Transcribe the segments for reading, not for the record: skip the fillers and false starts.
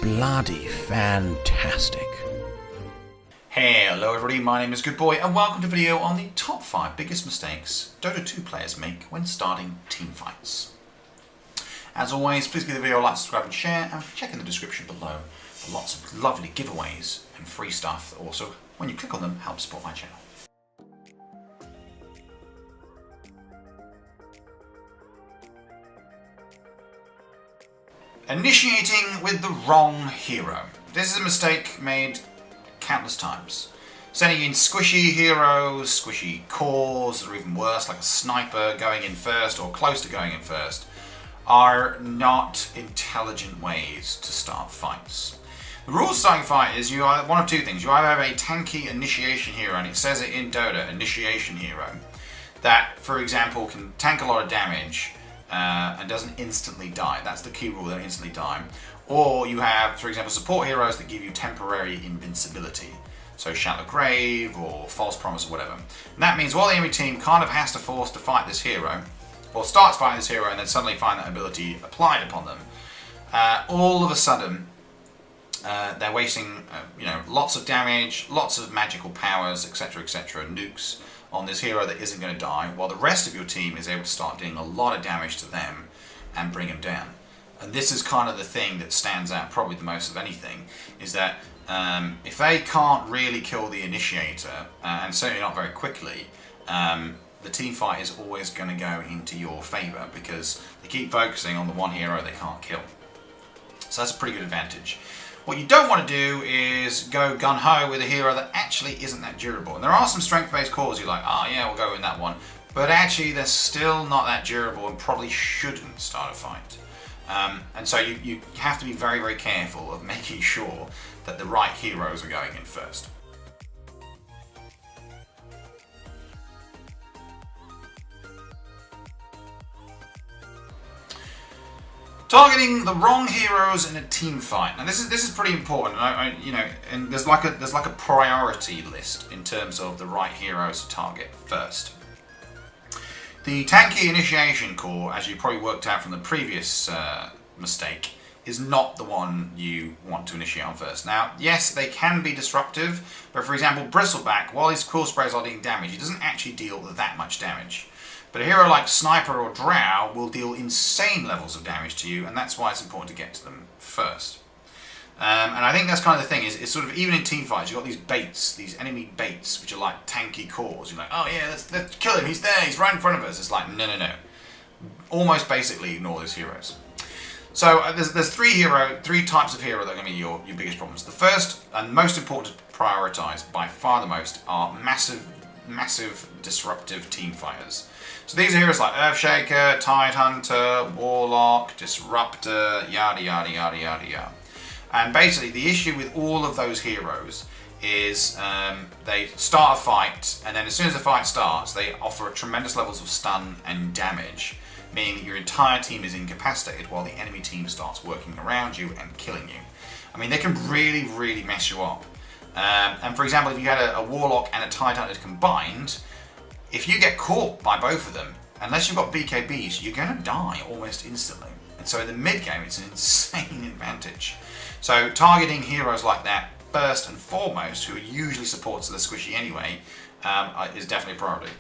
bloody fantastic. Hello everybody, my name is Goodboy and welcome to a video on the top 5 biggest mistakes Dota 2 players make when starting team fights. As always, please give the video a like, subscribe and share, and check in the description below for lots of lovely giveaways and free stuff that also, when you click on them, help support my channel. Initiating with the wrong hero. This is a mistake made countless times. Sending in squishy heroes, squishy cores, or even worse, like a sniper going in first or close to going in first, are not intelligent ways to start fights. The rules of starting a fight is you either one of two things. You either have a tanky initiation hero, and it says it in Dota, initiation hero, that, for example, can tank a lot of damage and doesn't instantly die. That's the key rule, they don't instantly die. Or you have, for example, support heroes that give you temporary invincibility. So Shallow Grave or False Promise or whatever. And that means while the enemy team kind of has to force to fight this hero, or starts fighting this hero and then suddenly find that ability applied upon them, all of a sudden they're wasting lots of damage, lots of magical powers, etc, nukes on this hero that isn't going to die, while the rest of your team is able to start doing a lot of damage to them and bring them down. And this is kind of the thing that stands out probably the most of anything, is that if they can't really kill the initiator, and certainly not very quickly, the team fight is always going to go into your favour because they keep focusing on the one hero they can't kill. So that's a pretty good advantage. What you don't want to do is go gun-ho with a hero that actually isn't that durable. And there are some strength-based cores you're like, oh yeah, we'll go in that one. But actually they're still not that durable and probably shouldn't start a fight. And so you have to be very, very careful of making sure that the right heroes are going in first. Targeting the wrong heroes in a team fight. Now this is pretty important. And there's like a priority list in terms of the right heroes to target first. The tanky initiation core, as you probably worked out from the previous mistake, is not the one you want to initiate on first. Now, yes, they can be disruptive, but for example, Bristleback, while his core sprays are dealing damage, he doesn't actually deal that much damage. But a hero like Sniper or Drow will deal insane levels of damage to you, and that's why it's important to get to them first. And I think that's kind of the thing, is sort of, even in team fights, you've got these baits, these enemy baits, which are like tanky cores. You're like, oh yeah, let's kill him, he's there, he's right in front of us. It's like, no. Almost basically ignore those heroes. So there's three types of hero that are going to be your biggest problems. The first, and most important to prioritise, by far the most, are massive disruptive team fighters. So these are heroes like Earthshaker, Tidehunter, Warlock, Disruptor, yada yada yada yada yada. And basically the issue with all of those heroes is they start a fight, and then as soon as the fight starts they offer tremendous levels of stun and damage, meaning that your entire team is incapacitated while the enemy team starts working around you and killing you. I mean, they can really, really mess you up. And for example, if you had a Warlock and a Tidehunter combined, if you get caught by both of them, unless you've got BKBs, you're going to die almost instantly. And so in the mid game, it's an insane advantage. So targeting heroes like that first and foremost, who are usually supports of the squishy anyway, is definitely a priority.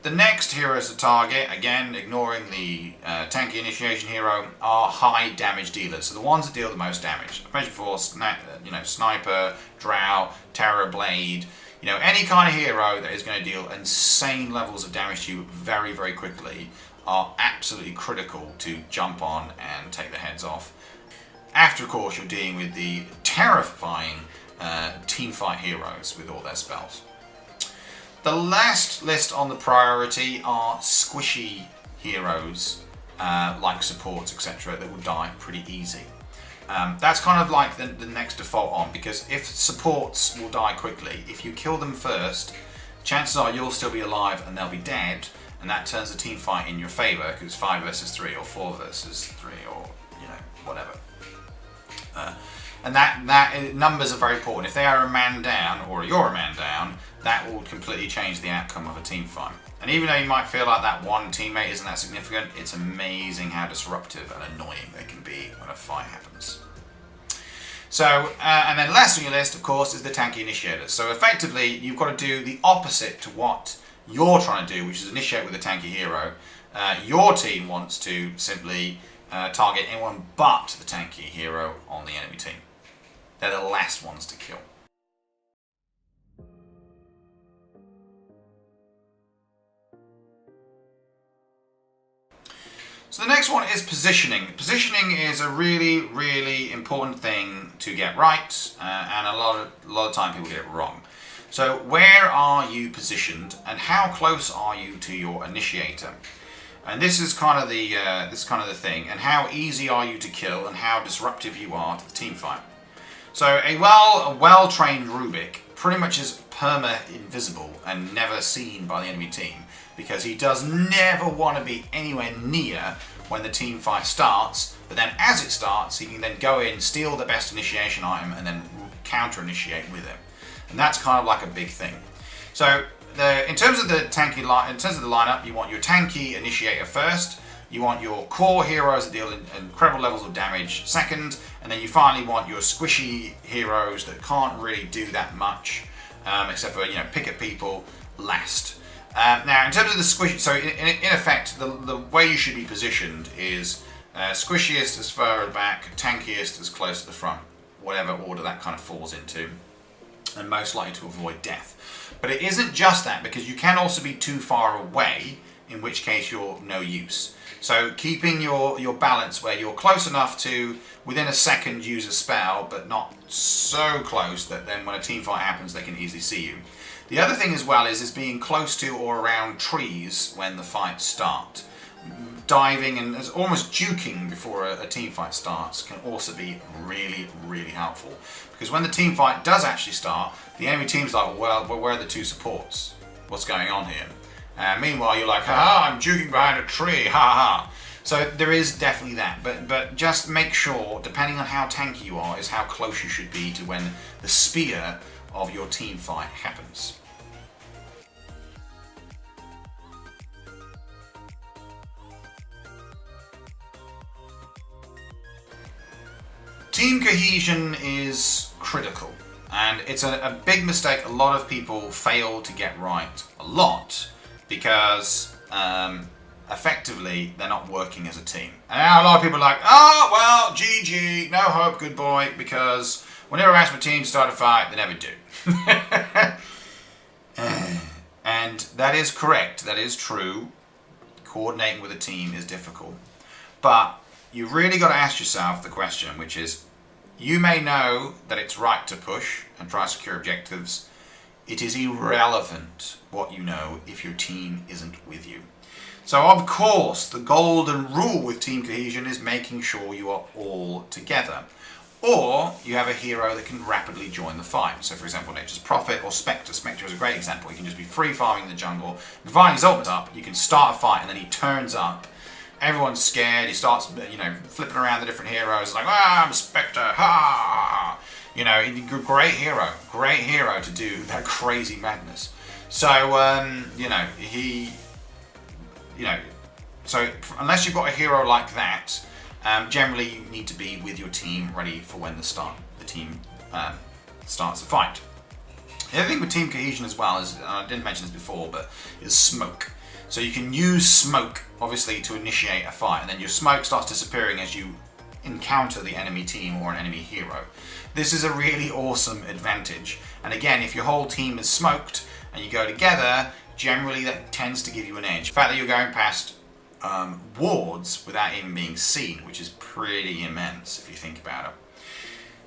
The next heroes to target, again ignoring the tanky initiation hero, are high damage dealers. So the ones that deal the most damage. I've mentioned before, Sniper, Drow, Terror Blade, any kind of hero that is going to deal insane levels of damage to you very, very quickly are absolutely critical to jump on and take their heads off. After, of course, you're dealing with the terrifying teamfight heroes with all their spells. The last list on the priority are squishy heroes, like supports, etc., that will die pretty easy. That's kind of like the next default on, because if supports will die quickly, if you kill them first, chances are you'll still be alive and they'll be dead, and that turns the team fight in your favour, because it's 5 versus 3 or 4 versus 3 or whatever. And that numbers are very important. If they are a man down, or you're a man down, that will completely change the outcome of a team fight. And even though you might feel like that one teammate isn't that significant, it's amazing how disruptive and annoying they can be when a fight happens. So, and then last on your list, of course, is the tanky initiators. So effectively, you've got to do the opposite to what you're trying to do, which is initiate with a tanky hero. Your team wants to simply target anyone but the tanky hero on the enemy team. They're the last ones to kill. So the next one is positioning. Positioning is a really, really important thing to get right, and a lot of time people get it wrong. So where are you positioned, and how close are you to your initiator? And this is kind of the thing. And how easy are you to kill, and how disruptive you are to the team fight. So a well-trained Rubik pretty much is perma-invisible and never seen by the enemy team, because he does never want to be anywhere near when the team fight starts, but then as it starts, he can then go in, steal the best initiation item, and then counter-initiate with him. And that's kind of like a big thing. So in terms of the lineup, you want your tanky initiator first, you want your core heroes that deal incredible levels of damage second, and then you finally want your squishy heroes that can't really do that much, except for, pick at people last. Now, in terms of the squishy, so in effect, the way you should be positioned is squishiest as far back, tankiest as close to the front, whatever order that kind of falls into, and most likely to avoid death. But it isn't just that, because you can also be too far away, in which case you're no use. So keeping your balance where you're close enough to, within a second, use a spell, but not so close that then when a team fight happens, they can easily see you. The other thing as well is being close to or around trees when the fights start. Diving and almost juking before a team fight starts can also be really, really helpful. Because when the team fight does actually start, the enemy team's like, well, where are the two supports? What's going on here? Meanwhile, you're like, ha, I'm juking behind a tree, ha ha. So there is definitely that, but just make sure, depending on how tanky you are, is how close you should be to when the spear of your team fight happens. Team cohesion is critical, and it's a big mistake a lot of people fail to get right a lot, because effectively they're not working as a team. And now a lot of people are like, oh well, GG, no hope, good boy, because whenever I ask my team to start a fight, they never do. And that is correct, that is true. Coordinating with a team is difficult. But you've really got to ask yourself the question, which is, you may know that it's right to push and try to secure objectives. It is irrelevant what you know if your team isn't with you. So of course, the golden rule with team cohesion is making sure you are all together. Or you have a hero that can rapidly join the fight. So for example, Nature's Prophet or Spectre. Spectre is a great example. You can just be free farming in the jungle, dividing his ultimate up, you can start a fight, and then he turns up. Everyone's scared, he starts, flipping around the different heroes, like, ah, I'm a Spectre, ha! Great hero to do that crazy madness. So, so unless you've got a hero like that, generally you need to be with your team ready for when the team starts the fight. The other thing with team cohesion as well is, I didn't mention this before, but is smoke. So you can use smoke, obviously, to initiate a fight, and then your smoke starts disappearing as you encounter the enemy team or an enemy hero. This is a really awesome advantage. And again, if your whole team is smoked and you go together, generally that tends to give you an edge. The fact that you're going past wards without even being seen, which is pretty immense if you think about it.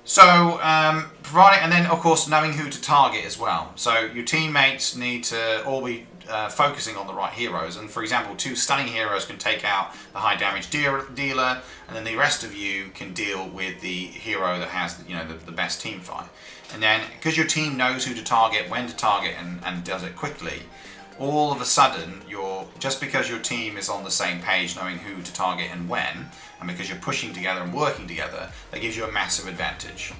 So, and then of course knowing who to target as well. So your teammates need to all be focusing on the right heroes, and for example, 2 stunning heroes can take out the high damage dealer, and then the rest of you can deal with the hero that has the best team fight. And then because your team knows who to target, when to target, and does it quickly, all of a sudden just because your team is on the same page, knowing who to target and when, and because you're pushing together and working together, that gives you a massive advantage.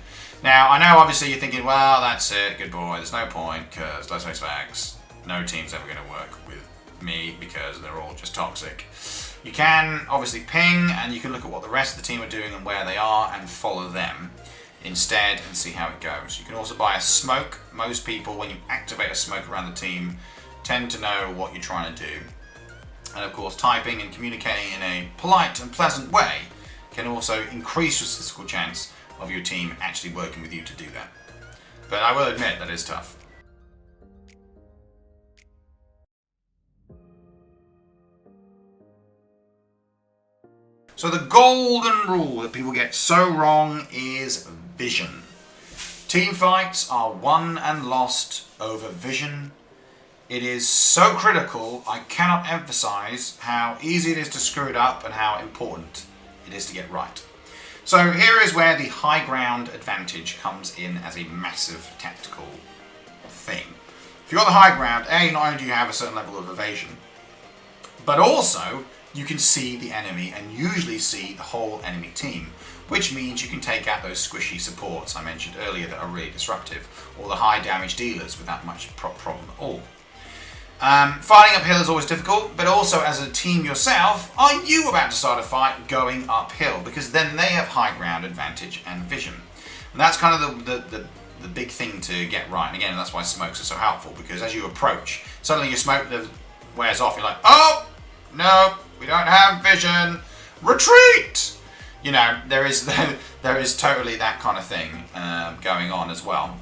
Now I know obviously you're thinking, well, that's it, good boy, there's no point, because let's face facts, no team's ever going to work with me because they're all just toxic. You can obviously ping, and you can look at what the rest of the team are doing and where they are and follow them. instead and see how it goes. You can also buy a smoke. Most people, when you activate a smoke around the team, tend to know what you're trying to do. And of course, typing and communicating in a polite and pleasant way can also increase your statistical chance of your team actually working with you to do that. But I will admit that is tough. So the golden rule that people get so wrong is vision. Team fights are won and lost over vision. It is so critical, I cannot emphasize how easy it is to screw it up and how important it is to get right. So here is where the high ground advantage comes in as a massive tactical thing. If you've got the high ground, not only do you have a certain level of evasion, but also you can see the enemy and usually see the whole enemy team, which means you can take out those squishy supports I mentioned earlier that are really disruptive, or the high damage dealers without much problem at all. Fighting uphill is always difficult, but also as a team yourself, are you about to start a fight going uphill? Because then they have high ground advantage and vision. And that's kind of the big thing to get right. And again, that's why smokes are so helpful, because as you approach, suddenly your smoke wears off, you're like, oh, no, we don't have vision, retreat! You know, there is totally that kind of thing going on as well.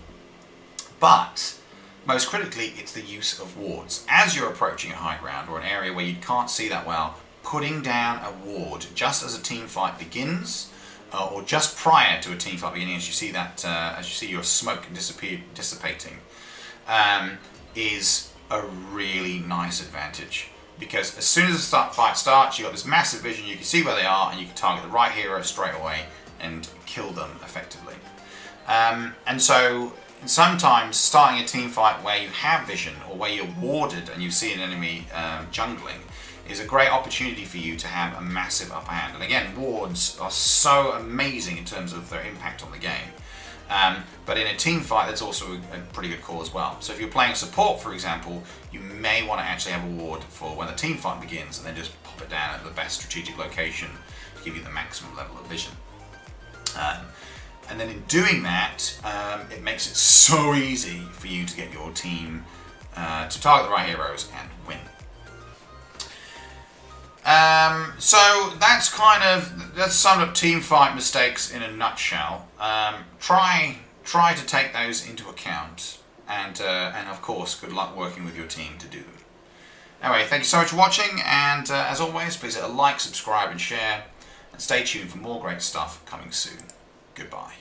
But most critically, it's the use of wards. As you're approaching a high ground or an area where you can't see that well, putting down a ward just as a team fight begins, or just prior to a team fight beginning, as you see that, as you see your smoke dissipating, is a really nice advantage. Because as soon as the fight starts, you've got this massive vision, you can see where they are, and you can target the right hero straight away and kill them effectively. And so sometimes starting a team fight where you have vision or where you're warded and you see an enemy jungling is a great opportunity for you to have a massive upper hand. And again, wards are so amazing in terms of their impact on the game. But in a team fight, that's also a pretty good call as well. So if you're playing support, for example, you may want to actually have a ward for when the team fight begins and then just pop it down at the best strategic location to give you the maximum level of vision. And then in doing that, it makes it so easy for you to get your team to target the right heroes and win. So that's summed up team fight mistakes in a nutshell. Try to take those into account, and of course, good luck working with your team to do them. Anyway, thank you so much for watching, and as always, please hit a like, subscribe, and share, and stay tuned for more great stuff coming soon. Goodbye.